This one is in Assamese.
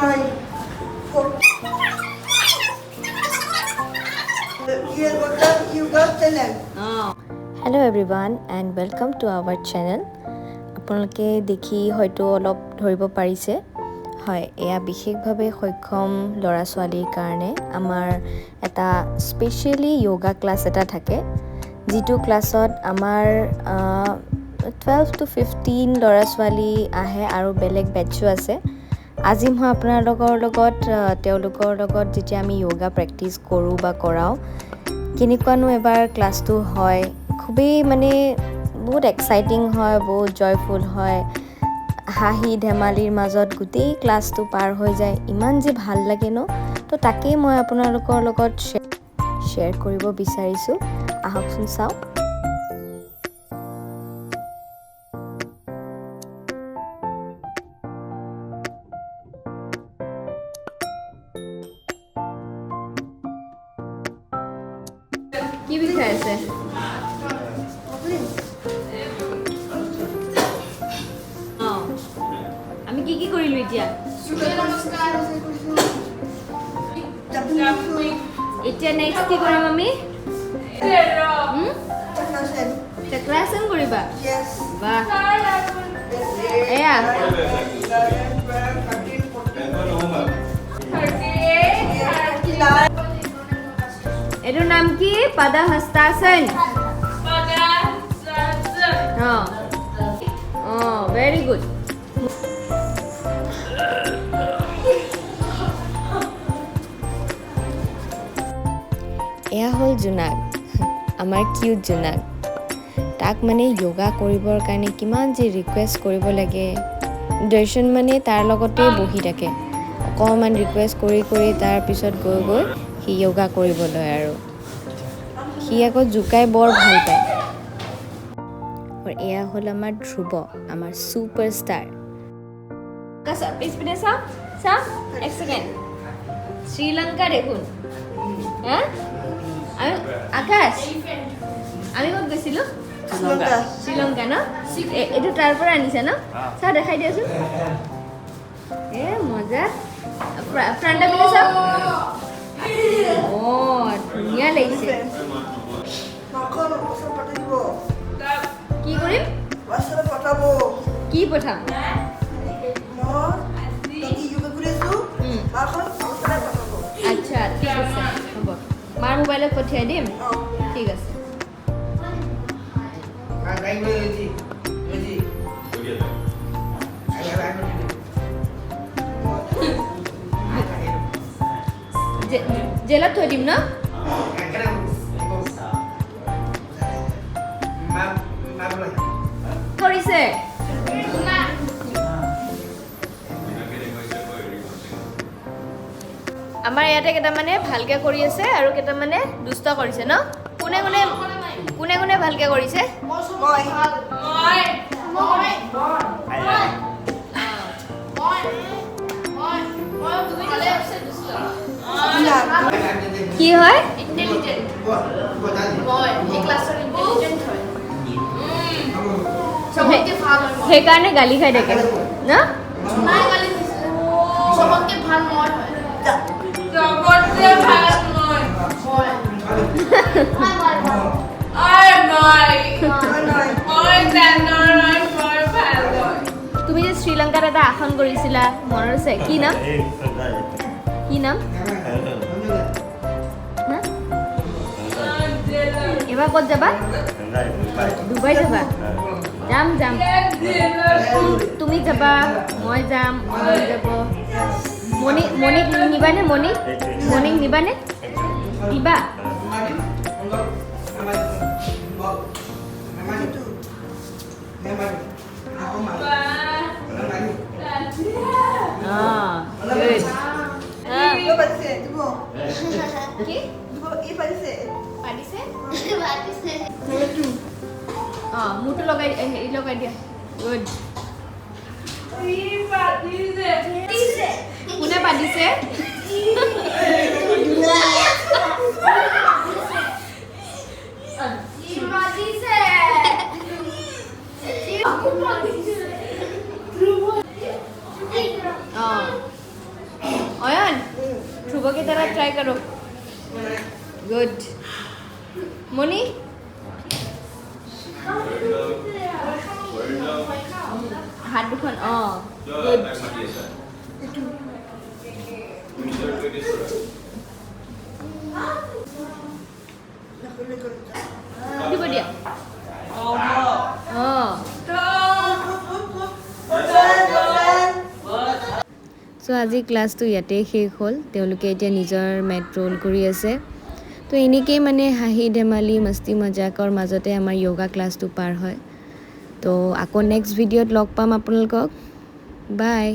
my foot. You got channel. Hello everyone and welcome to our channel. আপোনালোকে দেখি হয়তো অলপ ধৰিব পাৰিছে হয় এয়া বিশেষভাৱে সক্ষম ল'ৰা ছোৱালীৰ কাৰণে আমাৰ এটা স্পেশালি যোগা ক্লাছ এটা থাকে যিটো ক্লাছত আমাৰ 12 to 15 ল'ৰা ছোৱালী আহে আৰু বেলেগ বেটচো আছে আজি মই আপোনালোকৰ লগত তেওঁলোকৰ লগত যেতিয়া আমি যোগা প্ৰেক্টিছ কৰোঁ বা কৰাও কেনেকুৱানো এবাৰ ক্লাছটো হয় খুবেই মানে বহুত এক্সাইটিং হয় বহুত জয়ফুল হয় হাঁহি ধেমালিৰ মাজত গোটেই ক্লাছটো পাৰ হৈ যায় ইমান যে ভাল লাগে ন তো তাকেই মই আপোনালোকৰ লগত শ্বেয়াৰ কৰিব বিচাৰিছোঁ আহকচোন চাওঁ কি বিষয় আছে আমি কি কৰিলো এতিয়া এতিয়া নেক্সট কি কৰিম আমি চক্ৰাসন কৰিবা বাহ এয়া এটাৰ নাম কি পদহস্তাসন very good এয়া হ'ল জোনাক আমাৰ কিউট জোনাক তাক মানে যোগা কৰিবৰ কাৰণে কিমান যে ৰিকুৱেষ্ট কৰিব লাগে দৰ্শন মানে তাৰ লগতে বহি থাকে অকণমান ৰিকুৱেষ্ট কৰি কৰি তাৰ পিছত গৈ গৈ সি যোগা কৰিবলৈ আৰু সি আকৌ জোকাই বৰ ভাল পায় আৰু এয়া হ'ল আমাৰ ধ্ৰুৱ আমাৰ ছুপাৰষ্টাৰ পিছপিনে চাওঁ চাওঁ এক ছেকেণ্ড শ্ৰীলংকা দেখোন হা আকাশ আমি ক'ত গৈছিলোঁ শ্ৰীলংকা ন এইটো তাৰ পৰা আনিছা ন চাওঁ দেখাই দিয়াচোন এ মজা ফ্ৰণ্ট পিনে চাওঁ ধুনীয়া লাগিছে কি কৰিম কি পঠাম আচ্ছা ঠিক আছে হ'ব মাৰ মোবাইলত পঠিয়াই দিম ঠিক আছে জেলত থৈ দিম ন কৰিছে আমাৰ ইয়াতে কেইটামানে ভালকে কৰি আছে আৰু কেইটামানে দুষ্ট কৰিছে ন কোনে কোনে কোনে কোনে ভালকে কৰিছে কি হয় ইন্টেলিজেন্ট মই এই ক্লাছৰ ইন্টেলিজেন্ট হয় সবকে ভাল হয় সেইকাৰণে গালি খাই থাকে না নাই গালি খাইছে সবকে ভাল মই হয় সবকে ভাল মই তুমি যে শ্ৰীলংকাত এটা আসন কৰিছিলা মনত আছে কি নাম কি নাম এবাৰ ক'ত যাবা ডুবাই যাবা যাম যাম তুমি যাবা মই যাম মই যাব মণিক নিবানে মণিক নিবানে দিবা মুটো লগাই দিয়া গুড কোনে পাতিছে सुबह की तरह ट्राई करो गुड मोनी हाथ दुखन गुड দিব দিয়া সো আজি ক্লাছটো ইয়াতে শেষ হ'ল তেওঁলোকে এতিয়া নিজৰ মেট ৰোল কৰি আছে তো এনেকেই মানে হাঁহি ধেমালি মস্তি মজাকৰ মাজতে আমাৰ যোগা ক্লাছটো পাৰ হয় তো আকৌ নেক্সট ভিডিঅ'ত লগ পাম আপোনালোকক বাই